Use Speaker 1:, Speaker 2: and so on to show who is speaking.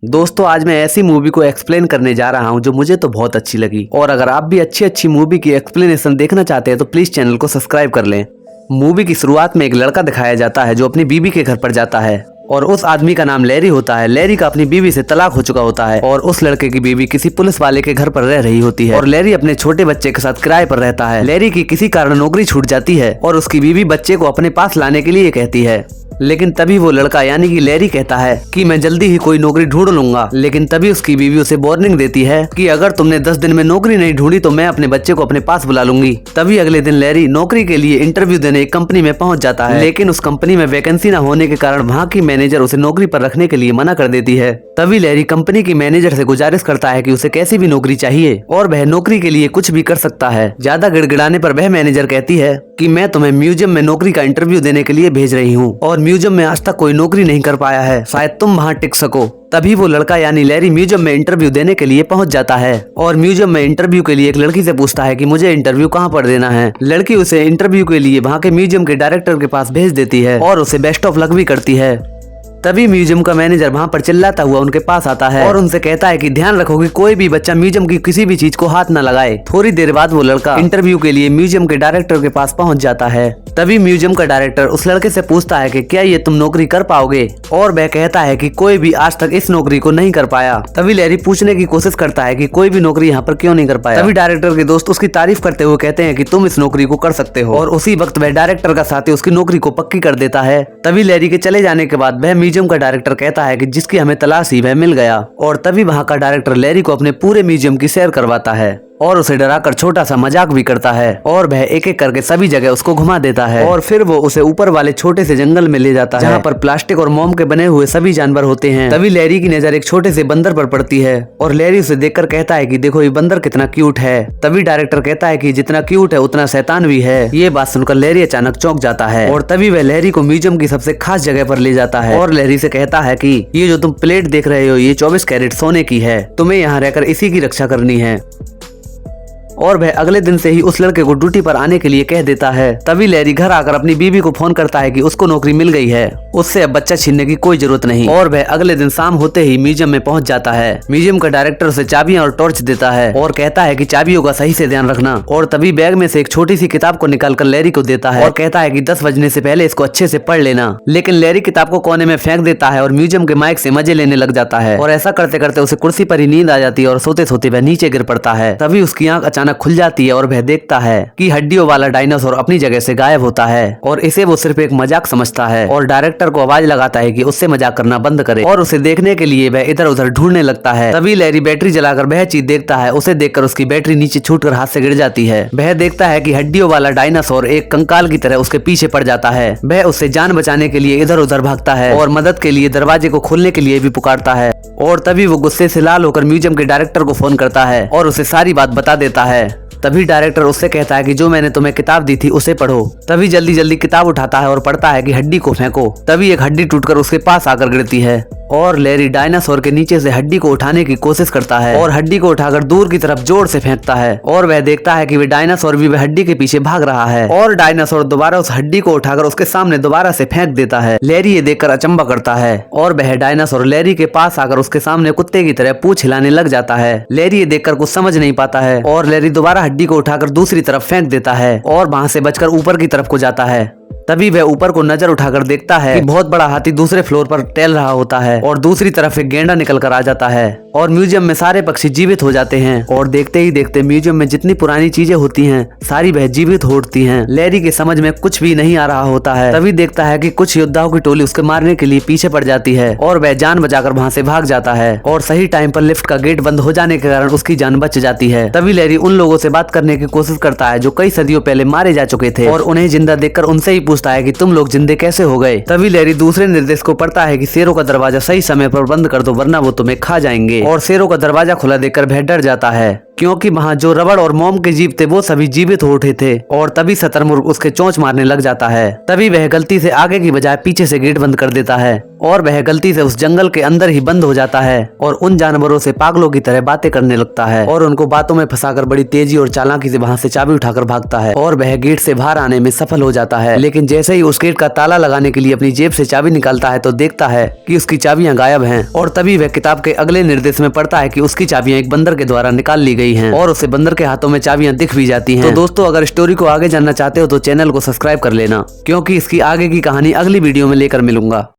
Speaker 1: दोस्तों आज मैं ऐसी मूवी को एक्सप्लेन करने जा रहा हूं जो मुझे तो बहुत अच्छी लगी। और अगर आप भी अच्छी अच्छी मूवी की एक्सप्लेनेशन देखना चाहते हैं तो प्लीज चैनल को सब्सक्राइब कर लें। मूवी की शुरुआत में एक लड़का दिखाया जाता है जो अपनी बीवी के घर पर जाता है और उस आदमी का नाम लैरी होता है। लैरी का अपनी बीवी से तलाक हो चुका होता है और उस लड़के की बीवी किसी पुलिस वाले के घर पर रह रही होती है और लैरी अपने छोटे बच्चे के साथ किराए पर रहता है। लैरी की किसी कारण नौकरी छूट जाती है और उसकी बीवी बच्चे को अपने पास लाने के लिए कहती है, लेकिन तभी वो लड़का यानी कि लैरी कहता है कि मैं जल्दी ही कोई नौकरी ढूंढ लूंगा। लेकिन तभी उसकी बीवी उसे वार्निंग देती है कि अगर तुमने 10 दिन में नौकरी नहीं ढूंढी तो मैं अपने बच्चे को अपने पास बुला लूंगी। तभी अगले दिन लैरी नौकरी के लिए इंटरव्यू देने एक कंपनी में पहुंच जाता है, लेकिन उस कंपनी में वैकेंसी न होने के कारण वहाँ की मैनेजर उसे नौकरी पर रखने के लिए मना कर देती है। तभी लैरी कंपनी की मैनेजर से गुजारिश करता है कि उसे कैसी भी नौकरी चाहिए और वह नौकरी के लिए कुछ भी कर सकता है। ज्यादा गिड़गिड़ाने पर वह मैनेजर कहती है कि मैं तुम्हें म्यूजियम में नौकरी का इंटरव्यू देने के लिए भेज रही हूँ और म्यूजियम में आज तक कोई नौकरी नहीं कर पाया है, शायद तुम वहाँ टिक सको। तभी वो लड़का यानी लैरी म्यूजियम में इंटरव्यू देने के लिए पहुंच जाता है और म्यूजियम में इंटरव्यू के लिए एक लड़की से पूछता है कि मुझे इंटरव्यू कहाँ पर देना है। लड़की उसे इंटरव्यू के लिए वहाँ के म्यूजियम के डायरेक्टर के पास भेज देती है और उसे बेस्ट ऑफ लक भी करती है। तभी म्यूजियम का मैनेजर वहाँ पर चिल्लाता हुआ उनके पास आता है और उनसे कहता है कि ध्यान रखो कि कोई भी बच्चा म्यूजियम की किसी भी चीज को हाथ न लगाए। थोड़ी देर बाद वो लड़का इंटरव्यू के लिए म्यूजियम के डायरेक्टर के पास पहुँच जाता है। तभी म्यूजियम का डायरेक्टर उस लड़के से पूछता है कि क्या ये तुम नौकरी कर पाओगे, और वह कहता है कि कोई भी आज तक इस नौकरी को नहीं कर पाया। तभी लैरी पूछने की कोशिश करता है कि कोई भी नौकरी यहाँ पर क्यों नहीं कर पाया। तभी डायरेक्टर के दोस्त उसकी तारीफ करते हुए कहते हैं कि तुम इस नौकरी को कर सकते हो और उसी वक्त वह डायरेक्टर का साथी उसकी नौकरी को पक्की कर देता है। तभी लैरी के चले जाने के बाद वह म्यूजियम का डायरेक्टर कहता है कि जिसकी हमें तलाश ही वह मिल गया। और तभी वहाँ का डायरेक्टर लैरी को अपने पूरे म्यूजियम की सैर करवाता है और उसे डराकर छोटा सा मजाक भी करता है और वह एक एक करके सभी जगह उसको घुमा देता है और फिर वो उसे ऊपर वाले छोटे से जंगल में ले जाता है जहाँ पर प्लास्टिक और मोम के बने हुए सभी जानवर होते हैं। तभी लैरी की नजर एक छोटे से बंदर पर पड़ती है और लैरी उसे देखकर कहता है कि देखो ये बंदर कितना क्यूट है। तभी डायरेक्टर कहता है कि जितना क्यूट है उतना शैतान भी है। ये बात सुनकर लैरी अचानक चौंक जाता है और तभी वह लैरी को म्यूजियम की सबसे खास जगह पर ले जाता है और लैरी से कहता है कि ये जो तुम प्लेट देख रहे हो ये 24 कैरेट सोने की है, तुम्हें यहाँ रहकर इसी की रक्षा करनी है। और वह अगले दिन से ही उस लड़के को ड्यूटी पर आने के लिए कह देता है। तभी लैरी घर आकर अपनी बीवी को फोन करता है कि उसको नौकरी मिल गई है, उससे अब बच्चा छीनने की कोई जरूरत नहीं। और वह अगले दिन शाम होते ही म्यूजियम में पहुंच जाता है। म्यूजियम का डायरेक्टर उसे चाबियां और टॉर्च देता है और कहता है कि चाबियों का सही से ध्यान रखना। और तभी बैग में से एक छोटी सी किताब को निकालकर लैरी को देता है और कहता है कि 10 बजने से पहले इसको अच्छे से पढ़ लेना। लेकिन लैरी किताब को कोने में फेंक देता है और म्यूजियम के माइक से मजे लेने लग जाता है और ऐसा करते करते उसे कुर्सी पर ही नींद आ जाती है और सोते सोते वह नीचे गिर पड़ता है। तभी उसकी आंख अचानक खुल जाती है और वह देखता है कि हड्डियों वाला डायनासोर अपनी जगह से गायब होता है और इसे वो सिर्फ एक मजाक समझता है और डायरेक्टर को आवाज लगाता है कि उससे मजाक करना बंद करे और उसे देखने के लिए वह इधर उधर ढूंढने लगता है। तभी लैरी बैटरी जलाकर वह चीज देखता है। उसे देखकर उसकी बैटरी नीचे छूटकर हाथ से गिर जाती है। वह देखता है कि हड्डियों वाला डायनासोर एक कंकाल की तरह उसके पीछे पड़ जाता है। वह उससे जान बचाने के लिए इधर उधर भागता है और मदद के लिए दरवाजे को खोलने के लिए भी पुकारता है। और तभी वो गुस्से से लाल होकर म्यूजियम के डायरेक्टर को फोन करता है और उसे सारी बात बता देता है। तभी डायरेक्टर उससे कहता है कि जो मैंने तुम्हें किताब दी थी उसे पढ़ो। तभी जल्दी जल्दी किताब उठाता है और पढ़ता है कि हड्डी को फेंको। तभी एक हड्डी टूटकर उसके पास आकर गिरती है और लैरी डायनासोर के नीचे से हड्डी को उठाने की कोशिश करता है और हड्डी को उठाकर दूर की तरफ जोर से फेंकता है और वह देखता है कि वह डायनासोर भी वह हड्डी के पीछे भाग रहा है और डायनासोर दोबारा उस हड्डी को उठाकर उसके सामने दोबारा से फेंक देता है। लैरी ये देखकर अचंभा करता है और वह डायनासोर लैरी के पास आकर उसके सामने कुत्ते की तरह पूंछ हिलाने लग जाता है। लैरी ये देखकर कुछ समझ नहीं पाता है और लैरी दोबारा हड्डी को उठाकर दूसरी तरफ फेंक देता है और वहां से बचकर ऊपर की तरफ को जाता है। तभी वह ऊपर को नजर उठाकर देखता है कि बहुत बड़ा हाथी दूसरे फ्लोर पर टहल रहा होता है और दूसरी तरफ एक गेंडा निकल कर आ जाता है और म्यूजियम में सारे पक्षी जीवित हो जाते हैं और देखते ही देखते म्यूजियम में जितनी पुरानी चीजें होती हैं सारी वह जीवित हो उठती हैं। लैरी के समझ में कुछ भी नहीं आ रहा होता है। तभी देखता है कि कुछ योद्धाओं की टोली उसके मारने के लिए पीछे पड़ जाती है और वह जान बचाकर वहां से भाग जाता है और सही टाइम पर लिफ्ट का गेट बंद हो जाने के कारण उसकी जान बच जाती है। तभी लैरी उन लोगों से बात करने की कोशिश करता है जो कई सदियों पहले मारे जा चुके थे और उन्हें जिंदा देखकर उनसे ही पूछता है कि तुम लोग जिंदे कैसे हो गए। तभी लैरी दूसरे निर्देश को पढ़ता है कि शेरों का दरवाजा सही समय पर बंद कर दो वरना वो तुम्हें खा जाएंगे और शेरों का दरवाजा खुला देखकर वह डर जाता है क्योंकि वहाँ जो रबड़ और मोम के जीव थे वो सभी जीवित हो उठे थे। और तभी शतरमुर्ग उसके चोंच मारने लग जाता है। तभी वह गलती से आगे की बजाय पीछे से गेट बंद कर देता है और वह गलती से उस जंगल के अंदर ही बंद हो जाता है और उन जानवरों से पागलों की तरह बातें करने लगता है और उनको बातों में फंसाकर बड़ी तेजी और चालाकी से वहाँ से चाबी उठाकर भागता है और वह गेट से बाहर आने में सफल हो जाता है। लेकिन जैसे ही उस गेट का ताला लगाने के लिए अपनी जेब से चाबी निकालता है तो देखता है कि उसकी चाबियां गायब हैं। और तभी वह किताब के अगले निर्देश में पढ़ता है कि उसकी चाबियां एक बंदर के द्वारा निकाल ली गई हैं और उसे बंदर के हाथों में चाबियां दिख भी जाती हैं। तो दोस्तों, अगर स्टोरी को आगे जानना चाहते हो तो चैनल को सब्सक्राइब कर लेना, क्योंकि इसकी आगे की कहानी अगली वीडियो में लेकर मिलूंगा।